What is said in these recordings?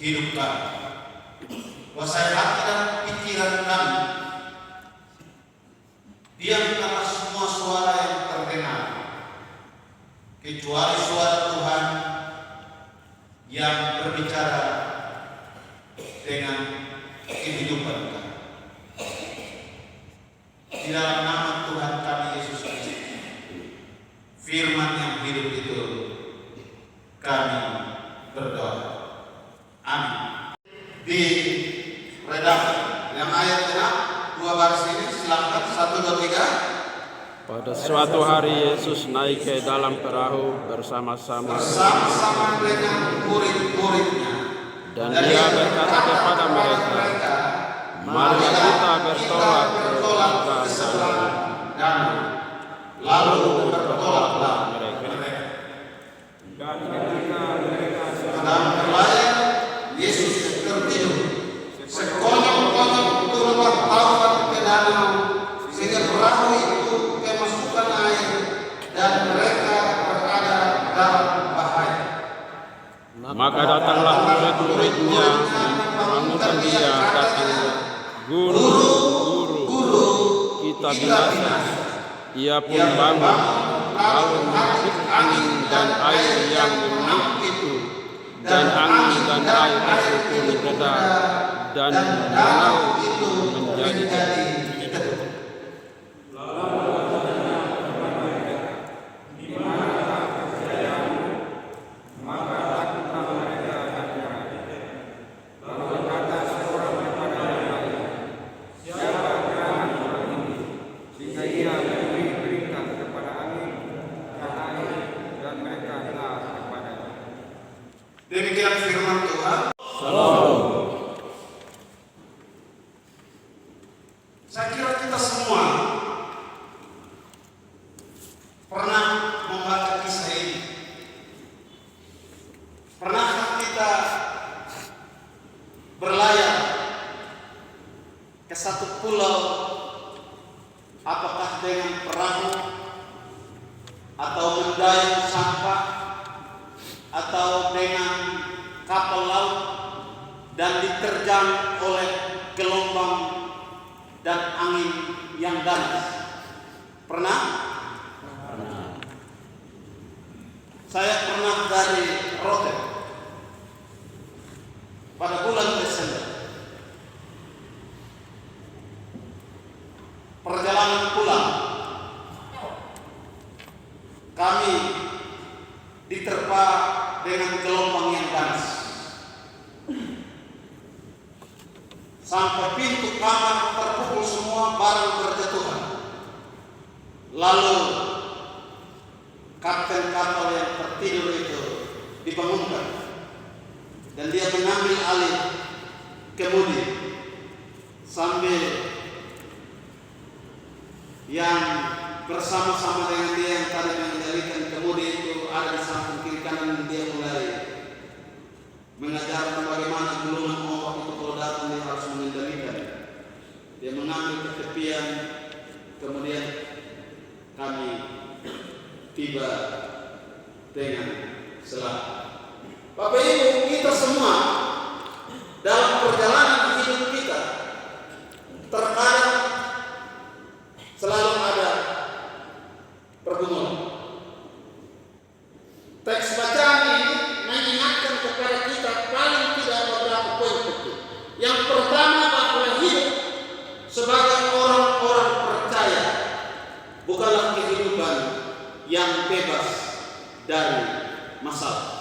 hidup kami. Kuasai hati dan pikiran kami. Diamkanlah semua suara yang terdengar, kecuali suara Tuhan yang berbicara dengan kehidupan kami. Di dalam nama Tuhan kami Yesus Kristus, firman yang hidup itu, kami berdoa. Amin. Di redaksi yang ayat 2 baris ini, silakan 1, 2, 3. Pada suatu hari Yesus naik ke dalam perahu bersama-sama dengan murid-muridnya, dan Dia berkata kepada mereka, "Mari kita bertolak ke seberang danau." Lalu bertolaklah mereka. Dan ketika mereka sedang berlayar, Yesus tertidur. Sekonyong-konyong turunlah tawar ke danau, sehingga perahu itu kemasukan air dan mereka berada dalam bahaya. Maka datanglah murid-muridnya membangunkan Dia, katanya, Guru, kita binasa." Ia pun bangun, lalu menghembus angin dan air yang mengamuk itu, dan angin dan air itu pun reda, dan danau itu menjadi teduh. Demikian firman Tuhan. Saya kira kita semua pernah membaca kisah ini. Pernahkah kita berlayar ke satu pulau, apakah dengan perahu atau mendayung sampah atau dengan kapal laut, dan diterjang oleh gelombang dan angin yang ganas? Pernah? Saya pernah dari Rotterdam pada bulan Desember. Perjalanan pulang, kami diterpa dengan gelombang yang ganas. Sampai pintu kamar terpukul semua, barang berjatuhan. Lalu kapten kapal yang tertidur itu dibangunkan, dan dia mengambil alih kemudi sambil yang bersama-sama dengan dia yang tadi mengendalikan kemudi itu ada di samping kiri kanan. Dia mulai mengajarkan bagaimana gelombang ombak itu kalau datang dia harus mengendalikan. Dia mengambil ke tepian, kemudian kami tiba dengan selamat. Bapak Ibu, kita semua dalam perjalanan hidup kita terkadang selalu ada pergumulan. Teks bacaan ini mengingatkan kepada kita paling tidak beberapa poin penting. Yang pertama, bahwa hidup sebagai orang-orang percaya bukanlah kehidupan yang bebas dari masalah.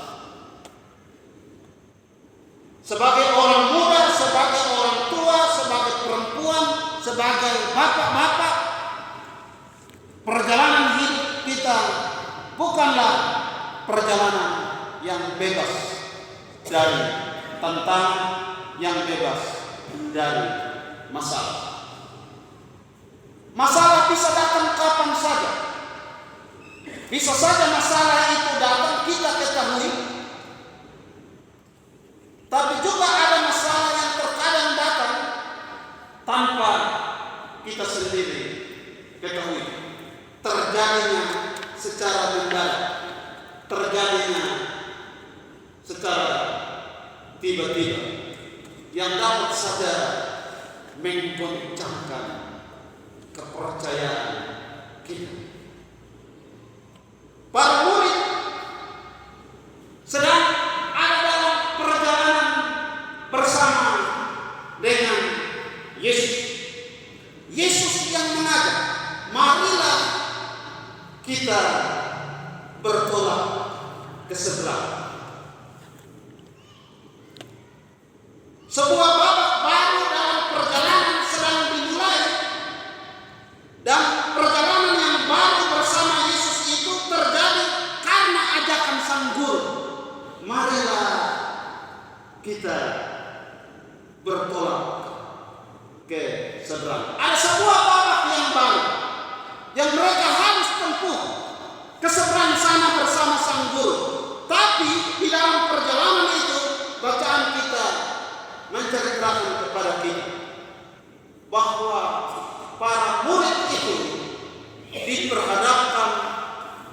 Sebagai orang muda, sebagai orang tua, sebagai perempuan, sebagai bapak-bapak, perjalanan hidup kita bukanlah perjalanan yang bebas dari tantangan, yang bebas dari masalah. Masalah bisa datang kapan saja. Bisa saja masalah itu datang kita ketahui, tapi juga ada masalah yang terkadang datang tanpa kita sendiri ketahui. Terjadinya secara mendadak, terjadinya secara tiba-tiba yang dapat saja menggoncangkan kepercayaan kita. Para murid sedang ada dalam perjalanan bersama dengan Yesus. Yesus yang mengajak, marilah kita bertolak ke seberang. Sebuah babak baru dalam perjalanan sedang dimulai, dan perjalanan yang baru bersama Yesus itu terjadi karena ajakan Sang Guru. Marilah kita bertolak ke seberang. Ada sebuah babak yang baru yang mereka harus tempuh ke seberang sana bersama Sang Guru. Tapi di dalam perjalanan itu, bacaan kita menceritakan kepada kita bahwa para murid itu diperhadapkan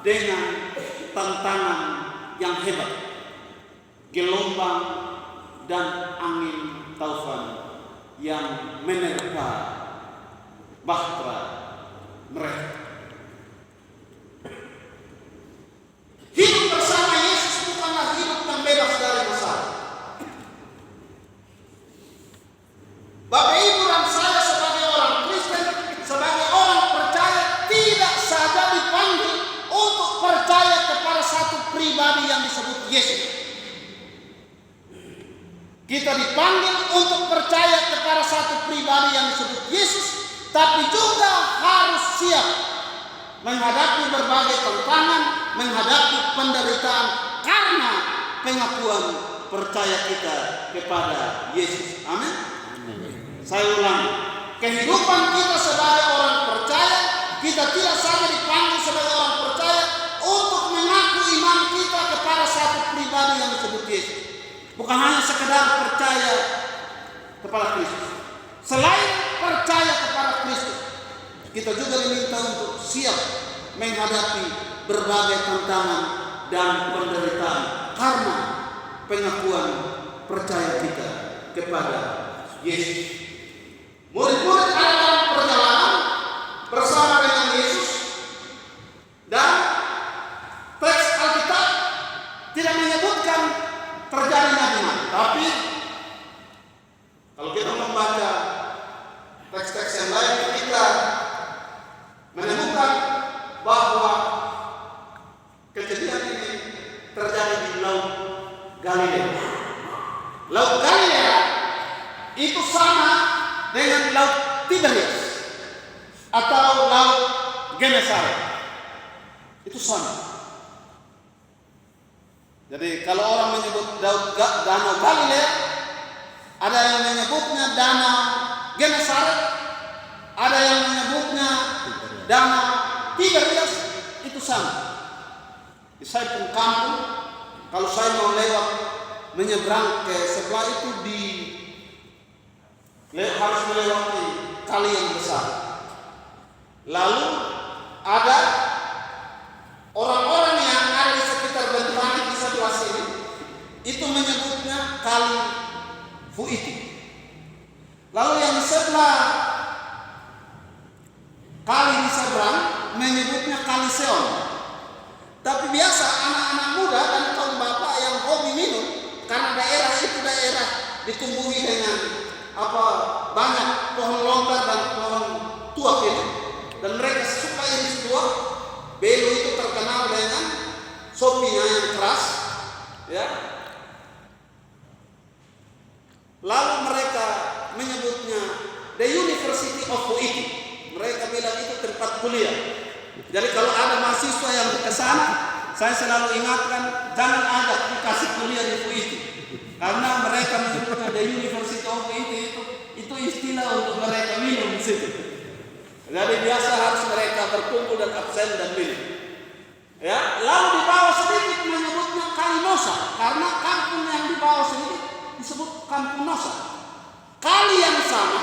dengan tantangan yang hebat, gelombang dan angin taufan yang menerpa bahtera mereka. Hidup bersama Yesus bukanlah hidup yang bebas dari masalah. Bapak Ibu dan saya sebagai orang Kristen, sebagai orang percaya, tidak saja dipanggil untuk percaya kepada satu pribadi yang disebut Yesus. Kita dipanggil untuk percaya kepada satu pribadi yang disebut Yesus, tapi juga harus siap menghadapi berbagai tantangan, menghadapi penderitaan karena pengakuan percaya kita kepada Yesus. Amin. Saya ulangi, kehidupan kita sebagai orang percaya, kita tidak saja dipanggil sebagai orang percaya untuk mengaku iman kita kepada satu pribadi yang disebut Yesus. Bukan hanya sekedar percaya kepada Kristus. Selain percaya kepada Kristus, kita juga diminta untuk siap menghadapi berbagai tantangan dan penderitaan karena pengakuan percaya kita kepada Yesus. Murid-murid ada dalam perjalanan bersama dengan Yesus, dan teks Alkitab tidak menyebutkan terjadinya di mana. Tapi kalau kita membaca teks-teks yang lain, kita menemukan bahwa kejadian ini terjadi di Laut Galilea. Laut Galilea itu sama dengan Laut Tiberias atau Laut Genesaret. Itu sama. Jadi kalau orang menyebut Danau Galilea, ada yang menyebutnya Danau Genesaret, ada yang menyebutnya Danau Tiberias, itu sama. Saya pun kampung, kalau saya mau lewat menyeberang ke sebelah itu harus melewati kali yang besar. Lalu ada orang-orang yang ada di sekitar Bentani di sebelah sini, itu menyebutnya Kali Fuiti. Lalu yang di sebelah kali di seberang menyebutnya Kali Seon. Tapi biasa anak-anak muda dan kaum bapak yang hobi minum, karena daerah itu daerah ditumbuhi dengan banyak pohon longgar dan pohon tuak itu, dan mereka suka iris tuak. Belu itu terkenal dengan sopinya yang keras, ya. Lalu mereka menyebutnya The University of Fuiti. Mereka bilang itu tempat kuliah. Jadi kalau ada mahasiswa yang ke sana, saya selalu ingatkan jangan ajak dikasih kuliah di Fuiti, karena mereka menyebutnya The University of Fuiti itu istilah untuk mereka minum di situ. Jadi biasa harus mereka berkumpul dan absen dan minum. Ya, lalu di bawah sedikit menyebutnya Kali Nosa, karena kampung yang di bawah sedikit disebut Kampung Nosa. Kali yang sama,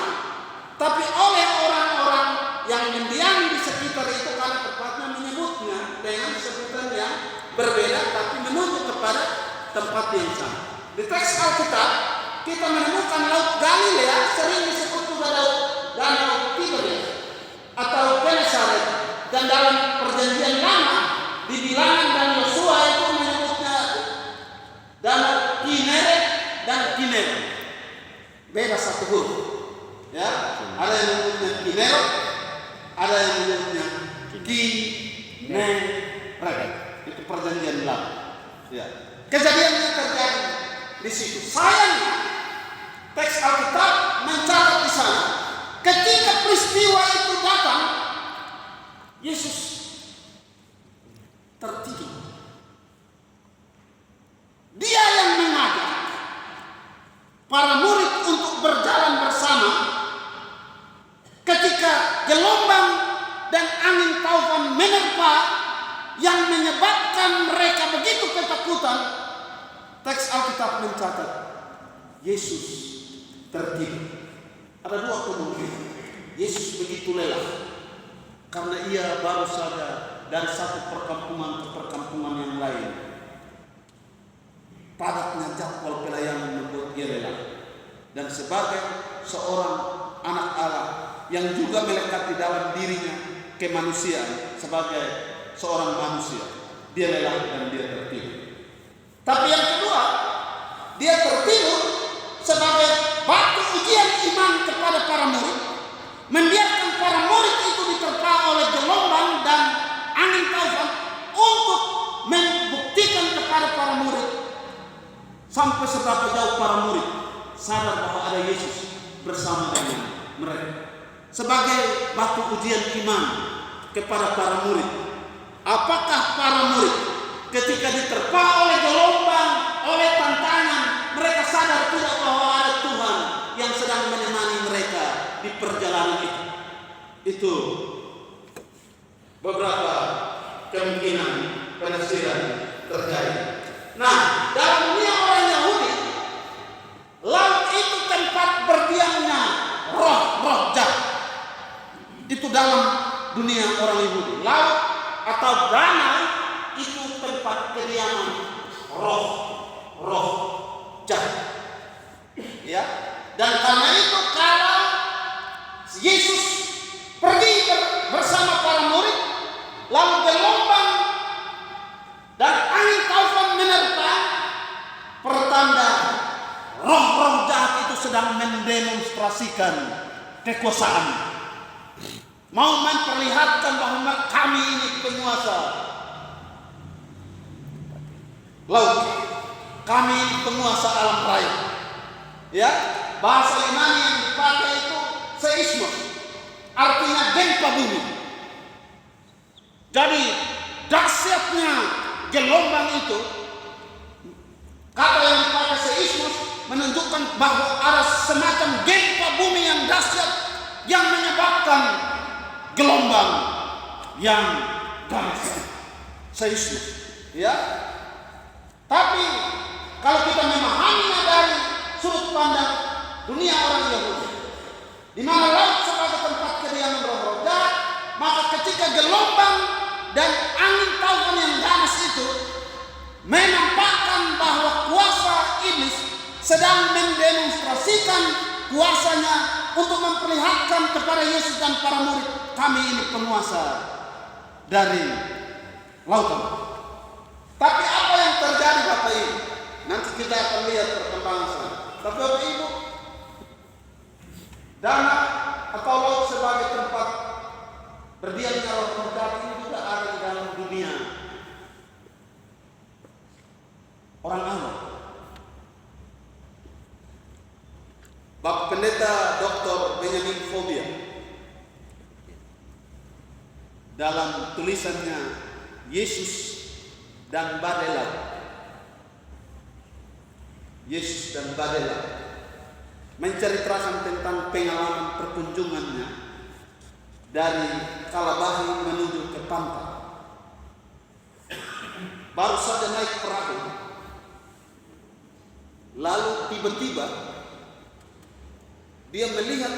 tapi oleh orang-orang yang mendiami di sekitar itu karena tempatnya menyebutnya dengan sebutan yang berbeda, tapi menuju kepada tempat yang sama. Di teks Alkitab kita menemukan Laut Galilea sering disebut juga Danau Tiberias atau Genesaret, dan dalam Perjanjian Lama di Bilangan dan Yosua itu menyebutnya Danau Kineret dan Kineret. Beda satu huruf. Ya, ada yang menyebutnya Kineret, ada yang menyebutnya Kineret. Itu Perjanjian Lama. Ya. Kejadiannya terjadi di situ. Sayangnya teks Alkitab mencatat di sana ketika peristiwa itu datang, Yesus tertidur. Dia yang mengajak para murid untuk berjalan bersama ketika gelombang dan angin taufan menerpa yang menyebabkan mereka begitu ketakutan. Teks Alkitab mencatat Yesus tertidur. Ada dua kemungkinan. Yesus begitu lelah karena ia baru saja dari satu perkampungan ke perkampungan yang lain. Padatnya jadwal pelayanan membuat ia lelah. Dan sebagai seorang anak Allah yang juga melekat di dalam dirinya kemanusiaan, sebagai seorang manusia, dia lelah dan dia tertidur. Tapi yang kedua, dia tertidur sebagai batu ujian iman kepada para murid, membiarkan para murid itu diterpa oleh gelombang dan angin taufan untuk membuktikan kepada para murid sampai seberapa jauh para murid sadar bahwa ada Yesus bersama dengan mereka. Sebagai batu ujian iman kepada para murid, apakah para murid ketika diterpa oleh gelombang, oleh tantangan, mereka sadar tidak bahwa ada Tuhan yang sedang menemani mereka di perjalanan itu? Itu beberapa kemungkinan penafsiran terjadi. Nah, dalam dunia orang Yahudi, laut itu tempat berdiamnya roh-roh jahat. Itu dalam dunia orang Yahudi. Laut atau danau itu tempat kediaman roh-roh jahat. Ya, dan karena itu kalau Yesus pergi bersama para murid, lalu gelombang dan angin taufan menerpa, pertanda roh-roh jahat itu sedang mendemonstrasikan kekuasaan, mau memperlihatkan bahwa kami ini penguasa laut, kami ini penguasa alam raya. Ya, bahasa Yunani yang dipakai itu seismos, artinya gempa bumi. Jadi dahsyatnya gelombang itu, kata yang dipakai seismos menunjukkan bahwa ada semacam gempa bumi yang dahsyat yang menyebabkan gelombang yang dahsyat. Seismos, ya. Tapi kalau kita memahaminya dari sudut pandang dunia orang Yahudi, di mana laut sebagai tempat kediaman roh-roh jahat, maka ketika gelombang dan angin taufan yang ganas itu menampakkan bahwa kuasa iblis sedang mendemonstrasikan kuasanya untuk memperlihatkan kepada Yesus dan para murid, kami ini penguasa dari lautan. Tapi apa yang terjadi Bapak Ibu? Nanti kita akan lihat perkembangan sana. Tapi Bapak Ibu, danau atau laut sebagai tempat berdiamnya roh jahat ini juga ada di dalam dunia orang awam. Bapak Pendeta Dr. Benjamin Fobia dalam tulisannya Yesus dan Badai Laut, Yesus dan Badai Laut, menceritakan tentang pengalaman perkunjungannya dari Kalabahi menuju ke pantai. Baru saja naik perahu, lalu tiba-tiba dia melihat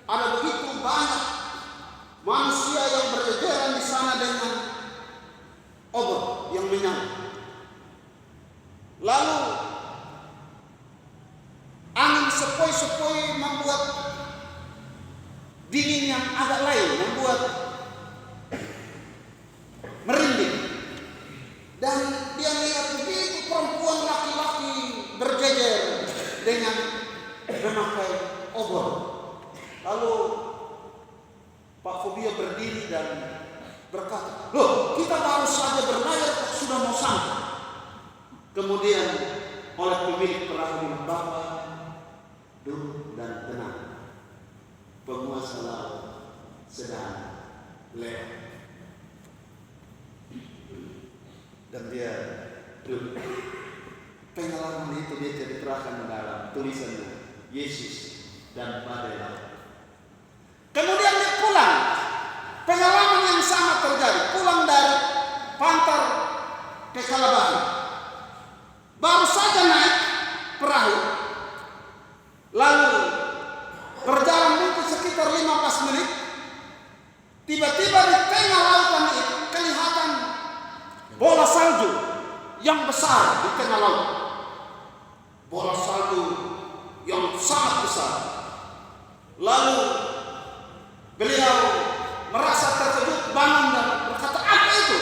ada begitu banyak manusia yang berjejeran di sana dengan obor yang menyala. Lalu sepoi-sepoi membuat dingin yang agak lain, membuat merinding. Dan dia lihat begitu perempuan laki-laki berjejer dengan memakai obor. Lalu Pak Fobia berdiri dan berkata, "Loh, kita baru saja berlayar sudah mau sampai." Kemudian oleh pemilik perahu bilang, "Bapak, duduk dan tenang. Penguasa laut sedang lewat." Dan dia duduk. Pengalaman itu dia ceritakan dalam tulisannya Yesus dan Badai Laut. Kemudian dia pulang. Pengalaman yang sama terjadi. Pulang dari Pantar ke Kalabahi. Baru saja naik perahu. Lalu berjalan mungkin sekitar 15 menit. Tiba-tiba di tengah lautan itu kelihatan bola salju yang besar di tengah laut. Bola salju yang sangat besar. Lalu beliau merasa terkejut, bangun dan berkata, "Apa itu?"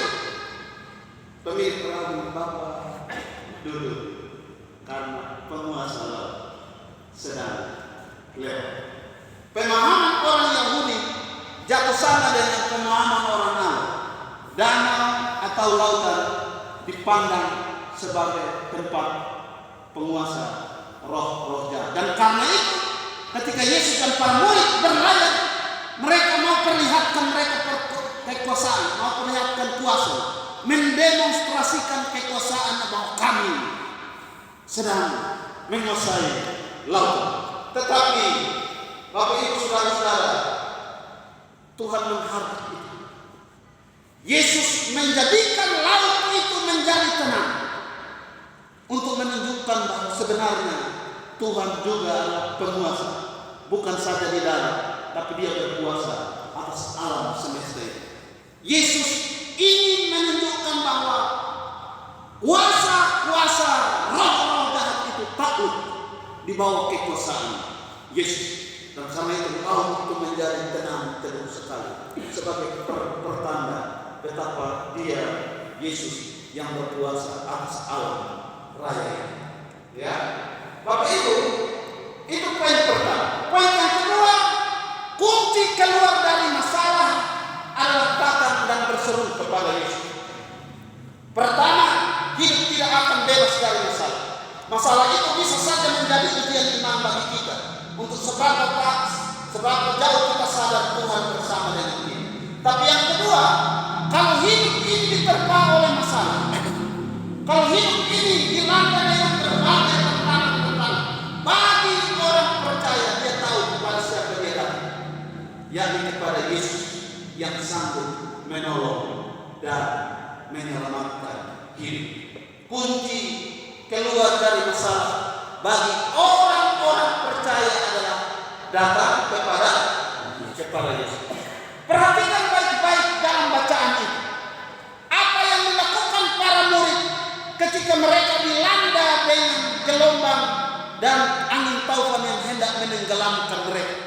Pemilik perahu, "Bapak, duduk, karena penguasa laut sedang lewat." Pemahaman orang Yahudi jatuh sama dengan pemahaman orang lain. Danau atau lautan dipandang sebagai tempat penguasa roh-roh jahat. Dan karena itu, ketika Yesus dan para murid berlayar, mereka mau perlihatkan mereka kekuasaan, mau perlihatkan kuasa, mendemonstrasikan kekuasaan bahwa kami sedang menguasai laut. Tetapi Bapak Ibu saudara-saudara, Tuhan menghargai itu. Yesus menjadikan laut itu menjadi tenang untuk menunjukkan bahwa sebenarnya Tuhan juga adalah penguasa, bukan saja di darat, tapi dia berkuasa atas alam semesta ini. Yesus ingin menunjukkan bahwa kuasa-kuasa roh-roh jahat itu takluk di bawah kekuasaan Yesus. Dan karena itu laut itu menjadi tenang teduh sekali sebagai pertanda betapa dia Yesus yang berkuasa atas alam raya. Ya, Bapak Ibu, itu poin pertama. Poin yang kedua, kunci keluar dari masalah adalah datang dan berseru kepada Yesus. Pertama, hidup tidak akan bebas dari masalah. Masalah itu bisa saja menjadi ujian iman bagi kita. Untuk seberapa jauh kita sadar Tuhan bersama dengan kita. Tapi yang kedua, kalau hidup ini diterpa oleh masalah, kalau hidup ini dilanda dengan berbagai tantangan, bagi orang percaya dia tahu kepada siapa dia datang, yakni kepada Yesus yang sanggup menolong dan menyelamatkan hidup. Kunci keluar dari masalah bagi orang-orang percaya adalah datang kepada Yesus. Perhatikan baik-baik dalam bacaan itu. Apa yang dilakukan para murid ketika mereka dilanda dengan gelombang dan angin taufan yang hendak menenggelamkan mereka.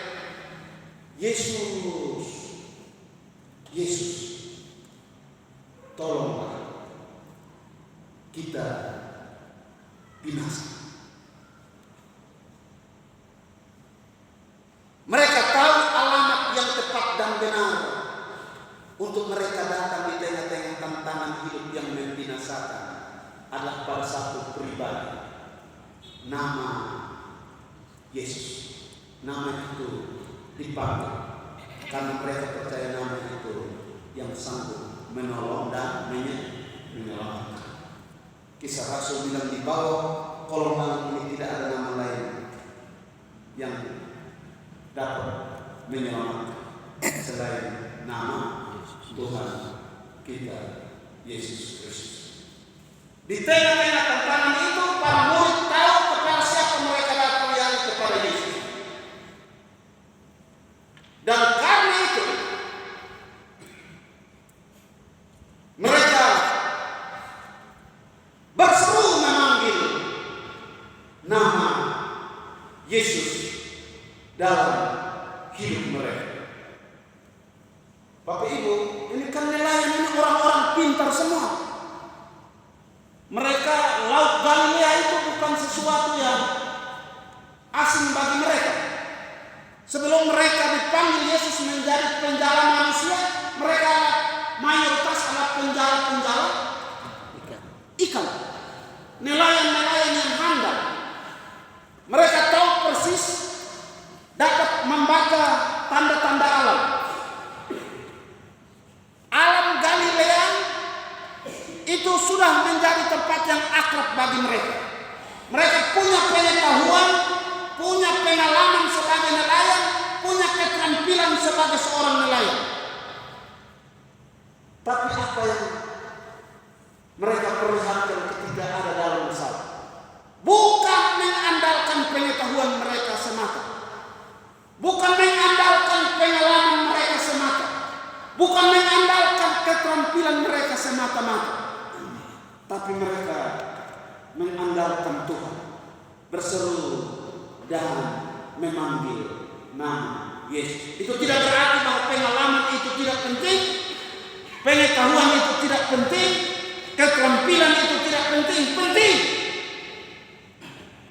Yesus, tolonglah kita binasa. Mereka tahu alamat yang tepat dan benar untuk mereka datang di tengah-tengah tantangan hidup yang membinasakan adalah pada satu pribadi, nama Yesus. Nama itu dipanggil karena mereka percaya nama itu yang sanggup menolong dan menyelamatkan. Kisah Rasul bilang di bawah kolom langit ini tidak ada nama lain yang dapat menyelamatkan selain nama Tuhan kita Yesus Kristus. Di tengah-tengah tantangan itu para murid tahu kepada siapa mereka datang, yang kepada Yesus. Dan karena itu mereka berseru memanggil nama Yesus dalam hidup mereka. Bapak Ibu, ini kan nelayan ini orang-orang pintar semua. Mereka, Laut Galilea itu bukan sesuatu yang asing bagi mereka. Sebelum mereka dipanggil Yesus menjadi penjala manusia, mereka mayoritas adalah penjala-penjala ikan. Nelayan-nelayan yang handal. Mereka tahu persis, dapat membaca tanda-tanda alam. Alam Galilea itu sudah menjadi tempat yang akrab bagi mereka. Mereka punya pengetahuan, punya pengalaman sebagai nelayan, punya keterampilan sebagai seorang nelayan. Tapi apa yang mereka perlihatkan ketika ada dalam masalah? Bukan mengandalkan pengetahuan mereka semata. Bukan mengandalkan pengalaman mereka semata. Bukan mengandalkan keterampilan mereka semata-mata. Tapi mereka mengandalkan Tuhan. Berseru dan memanggil nama Yesus. Itu tidak berarti bahwa pengalaman itu tidak penting, pengetahuan itu tidak penting, keterampilan itu tidak penting. Penting.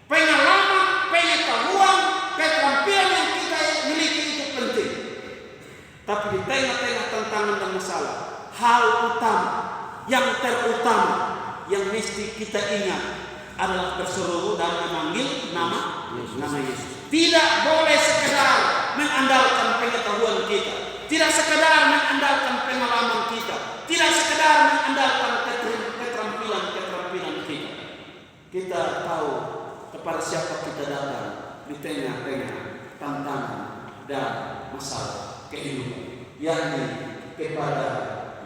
Pengalaman, pengetahuan, keterampilan yang kita miliki itu penting. Tapi di tengah-tengah tantangan dan masalah, hal utama, yang terutama, yang mesti kita ingat adalah berseru dan memanggil nama Yesus. Tidak boleh sekedar mengandalkan pengetahuan kita, tidak sekedar mengandalkan pengalaman kita, tidak sekedar mengandalkan keterampilan kita. Kita tahu kepada siapa kita datang di tengah-tengah tantangan dan masalah kehidupan, yakni kepada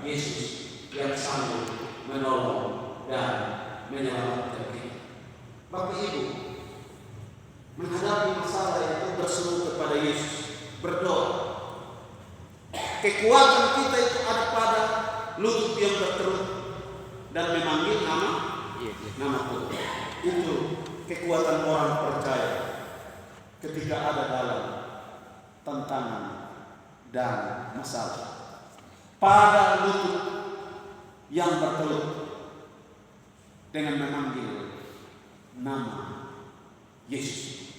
Yesus yang sanggup menolong dan menyelamatkan kita. Bapak Ibu, menghadapi masalah itu berseru kepada Yesus, berdoa. Kekuatan kita itu ada pada lutut yang berterut dan memanggil nama Tuhan. Itu kekuatan orang percaya ketika ada dalam tantangan dan masalah. Pada lutut yang bertelut dengan memanggil nama Yesus.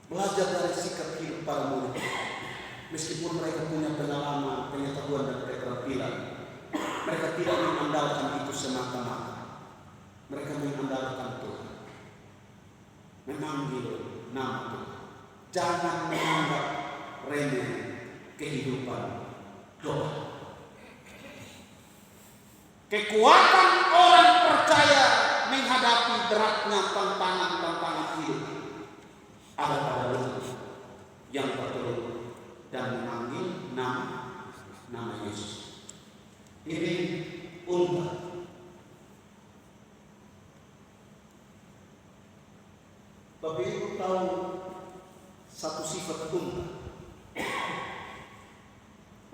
Belajar dari sikap hidup para murid. Meskipun mereka punya pengalaman, pengetahuan dan keterampilan, mereka tidak mengandalkan itu semata-mata. Mereka mengandalkan Tuhan. Memanggil nama Tuhan. Jangan menganggap remeh kehidupan doa. Kekuatan orang percaya menghadapi beratnya tantangan hidup ada pada lutut yang bertelut dan memanggil nama Yesus. Ini unta. Bapak Ibu tahu satu sifat unta.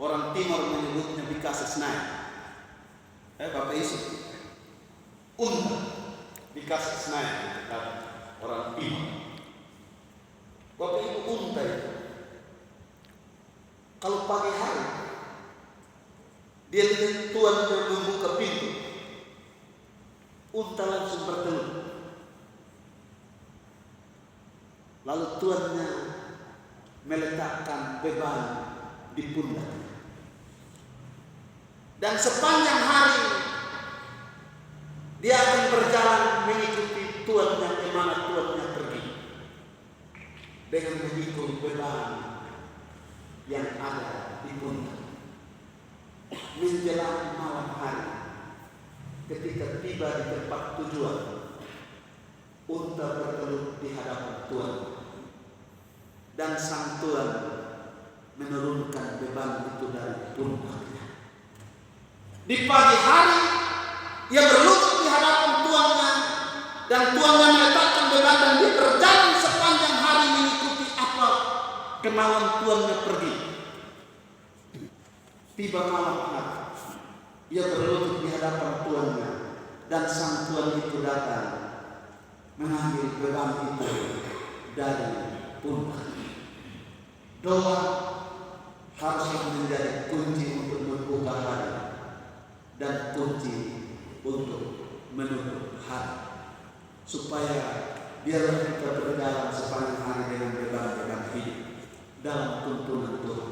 Orang Timur menyebutnya bikasa snail. Bapak Ibu, unta bikasa snail, orang Timur. Bapak Ibu, unta itu kalau pagi hari dia lihat tuannya membuka pintu, unta langsung bertelut. Lalu tuannya meletakkan beban di pundaknya. Dan sepanjang hari dia akan berjalan mengikuti tuannya kemana tuannya pergi, dengan memikul beban yang ada di pundak. Menjelang malam hari, ketika tiba di tempat tujuan, unta bertelut di hadapan Tuhan, dan sang Tuhan menurunkan beban itu dari pundaknya. Di pagi hari ia berlutut di hadapan Tuannya, dan Tuannya meletakkan beban dan dia berjalan sepanjang hari mengikuti apa kemauan Tuannya pergi. Tiba malam hari ia berlutut di hadapan Tuannya, dan sang Tuan itu datang mengambil beban itu dari punah. Doa haruslah menjadi kunci untuk membuka hari dan kunci untuk menutup hari, supaya biarlah kita berjalan sepanjang hari dengan beban-beban hidup dalam tuntunan Tuhan.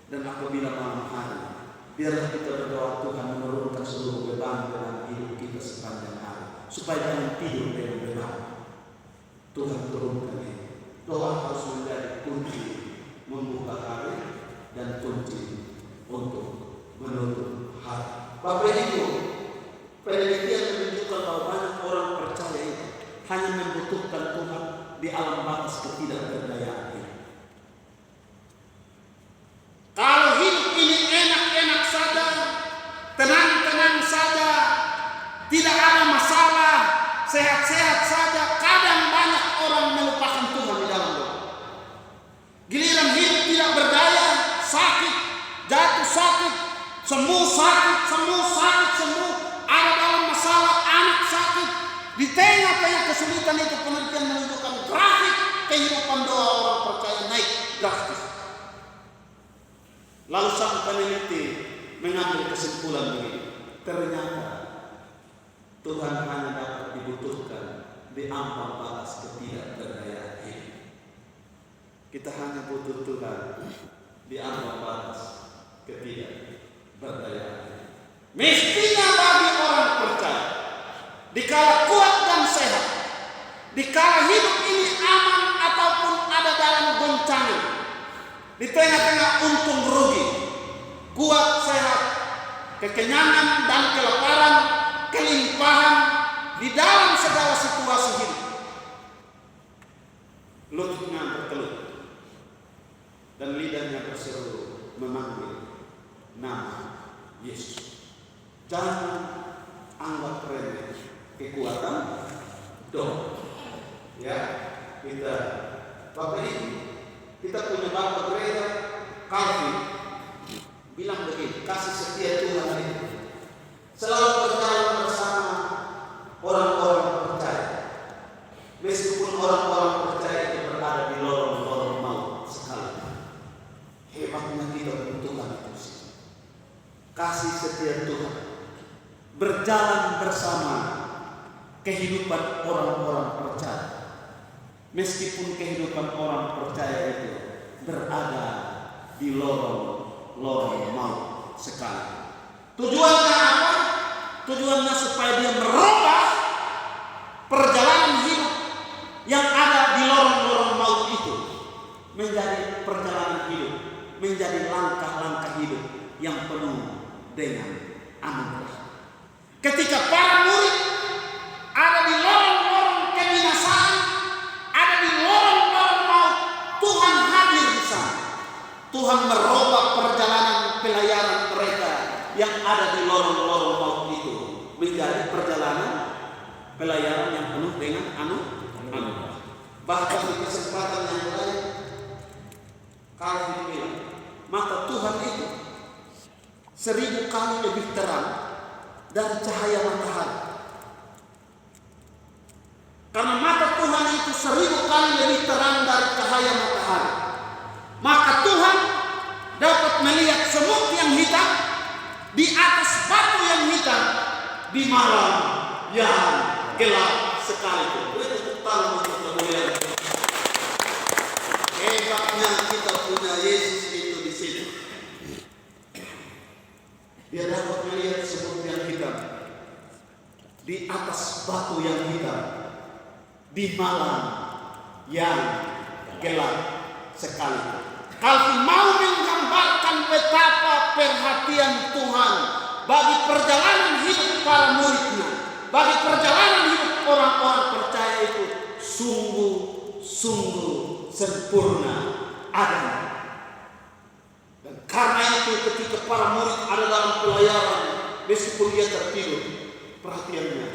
Dan apabila malam hari, biarlah kita berdoa Tuhan menurunkan seluruh beban-beban hidup kita sepanjang hari, supaya jangan tidur dengan beban. Tuhan turunkan ini. Doa harus menjadi kunci membuka hari dan kunci untuk menutup hari. Bapak Ibu, penelitian menunjukkan bahwa banyak orang percaya itu hanya membutuhkan Tuhan di alam batas ketidakberdayaan. Kalau hidup ini enak-enak saja, tenang-tenang saja, tidak ada masalah, sehat-sehat saja, kadang banyak orang melupakan Tuhan di dalam doa. Giliran hidup tidak berdaya, sakit, jatuh sakit, sembuh, ada dalam masalah, anak sakit. Di tengah-tengah kesulitan itu penelitian menunjukkan grafik kehidupan doa orang percaya naik drastis. Lalu sang peneliti mengambil kesimpulan begini, ternyata Tuhan hanya dapat dibutuhkan di ambang batas ketidakberdayaan hidup. Kita hanya butuh Tuhan di ambang batas ketidakberdayaan hidup. Mestinya bagi orang percaya, dikala kuat dan sehat, dikala hidup ini aman ataupun ada dalam goncangan, di tengah-tengah untung rugi, kuat sehat, kekenyangan dan kelaparan, kelimpahan di dalam segala situasi hidup, lututnya bertelut dan lidahnya berseru memanggil nama Yesus. Jangan anggap remeh kekuatan doa. Ya, kita Bapak Ibu, kita punya Bapak Gereja Calvin bilang begini, kasih setia Tuhan itu selalu berjalan bersama orang-orang percaya, meskipun orang-orang percaya itu berada di lorong-lorong maut sekali. Hebatnya kita membutuhkan itu. Kasih setia Tuhan berjalan bersama kehidupan orang-orang percaya, meskipun kehidupan orang percaya itu berada di lorong-lorong maut sekali. Tujuannya apa? Tujuannya supaya dia merubah perjalanan hidup yang ada di lorong-lorong maut itu menjadi perjalanan hidup, menjadi langkah-langkah hidup yang penuh dengan anugerah. Ketika para murid ada di lorong-lorong kebinasaan, ada di lorong-lorong maut, Tuhan hadir di sana. Tuhan merubah perjalanan pelayaran mereka yang ada di lorong-lorong maut itu menjadi perjalanan pelayaran yang penuh dengan anugerah. Bahkan di kesempatan yang lain, Calvin bilang, mata Tuhan itu 1000 kali lebih terang dari cahaya matahari. Karena mata Tuhan itu 1000 kali lebih terang dari cahaya matahari, maka Tuhan dapat melihat semut yang hitam di atas batu yang hitam di malam yang gelap sekalipun. Itu tentang kemuliaan. Hebatnya kita punya Yesus itu di sini. Dia dapat melihat semut yang hitam di atas batu yang hitam di malam yang gelap sekalipun. Calvin mau menggambarkan betapa perhatian Tuhan bagi perjalanan hidup para muridnya, bagi perjalanan hidup orang-orang percaya itu sungguh-sungguh sempurna adanya. Dan karena itu ketika para murid ada dalam pelayaran, meskipun dia tertidur, perhatiannya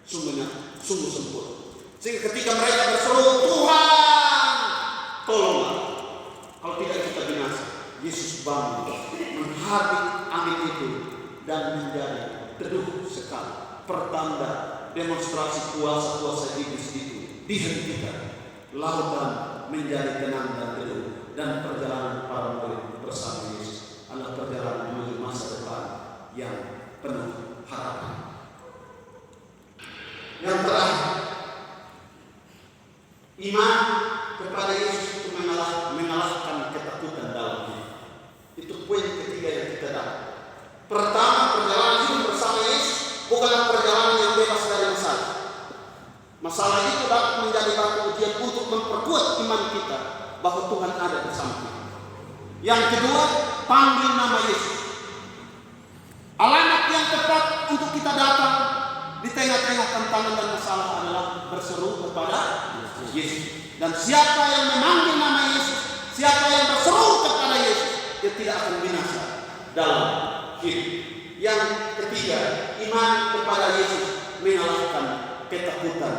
sungguh sempurna. Sehingga ketika mereka berseru, Tuhan tolonglah, kalau tidak kita binasa, Yesus bangun menghadap angin itu dan menjadi teduh sekali. Pertanda demonstrasi kuasa-kuasa iblis itu dihentikan. Lautan menjadi tenang dan teduh. Dan perjalanan para murid bersama Yesus adalah perjalanan menuju masa depan yang penuh harapan. Yang terakhir, iman kepada Yesus itu mengalahkan ketakutan dalamnya. Itu poin ketiga yang kita dapat. Pertama, perjalanan hidup bersama Yesus bukanlah perjalanan yang bebas dari masalah. Masalah itu dapat menjadi batu ujian untuk memperkuat iman kita bahwa Tuhan ada bersama kita. Yang kedua, panggil nama Yesus. Alamat yang tepat untuk kita datang di tengah-tengah tantangan dan masalah adalah berseru kepada Yesus. Dan siapa yang memanggil nama Yesus, siapa yang berseru kepada Yesus, dia tidak akan binasa dalam hidup. Yang ketiga, iman kepada Yesus mengalahkan ketakutan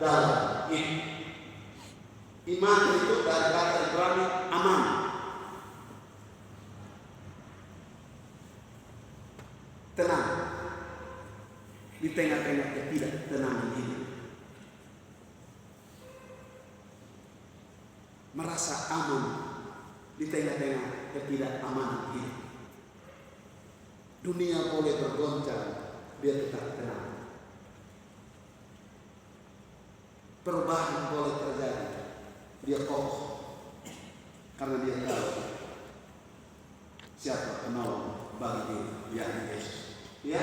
dalam hidup. Iman itu dari kata Ibrani aman. Tenang di tengah-tengah ketidaktenangan hidup. Merasa aman di tengah-tengah ketidakamanan hidup. Dunia boleh bergoncang, dia tetap tenang. Perubahan boleh terjadi, dia kokoh karena dia tahu siapa penolong bagi dia, yakni Yesus. Ya,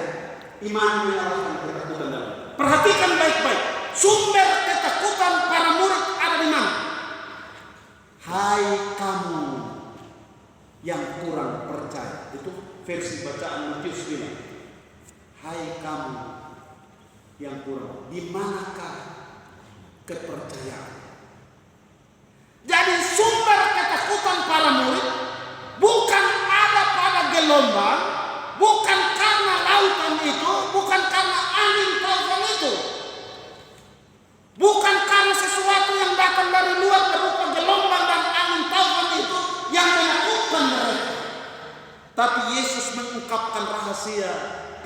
iman mengalahkan ketakutan dalam. Perhatikan baik-baik, sumber ketakutan para murid ada di mana? Hai kamu yang kurang percaya. Itu versi bacaan Matius bilang. Hai kamu yang kurang. Di manakah kepercayaan? Jadi sumber ketakutan para murid bukan ada pada gelombang, bukan karena lautan itu, bukan karena angin taufan itu, bukan karena sesuatu yang datang dari luar berupa gelombang dan angin taufan itu yang menakutkan mereka. Tapi Yesus mengungkapkan rahasia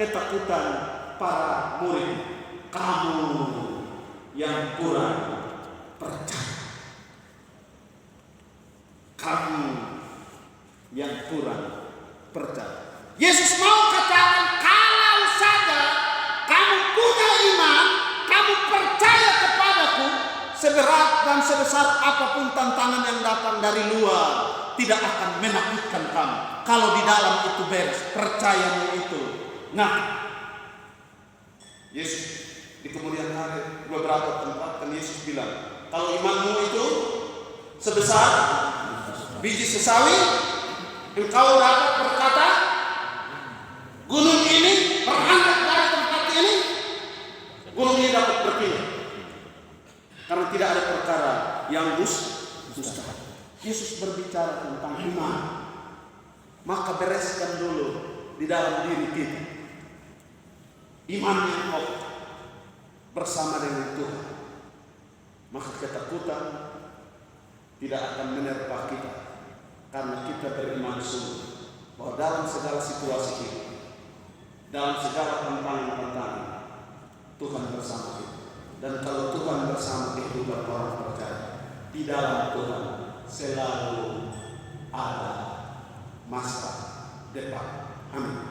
ketakutan para murid. Kamu yang kurang percaya. Kamu yang kurang percaya. Yesus mau katakan, kalau saja kamu punya iman, kamu percaya kepadaku, seberat dan sebesar apapun tantangan yang datang dari luar, tidak akan menakutkan kamu. Kalau di dalam itu beres, percayamu itu. Nah, Yesus di kemudian hari beberapa tempat kan Yesus bilang, kalau imanmu itu sebesar biji sesawi, engkau dapat berkata, gunung ini berangkat dari tempat ini, gunung ini dapat berpindah. Karena tidak ada perkara yang mustahil. Yesus berbicara tentang iman. Maka bereskan dulu di dalam diri kita iman yang kokoh bersama dengan Tuhan. Maka ketakutan tidak akan menerpa kita, karena kita beriman sungguh bahwa dalam segala situasi hidup, dalam segala tantangan-tantangan, Tuhan bersama kita. Dan kalau Tuhan bersama kehidupan orang percaya, di dalam Tuhan selalu ada masa depan. Amin.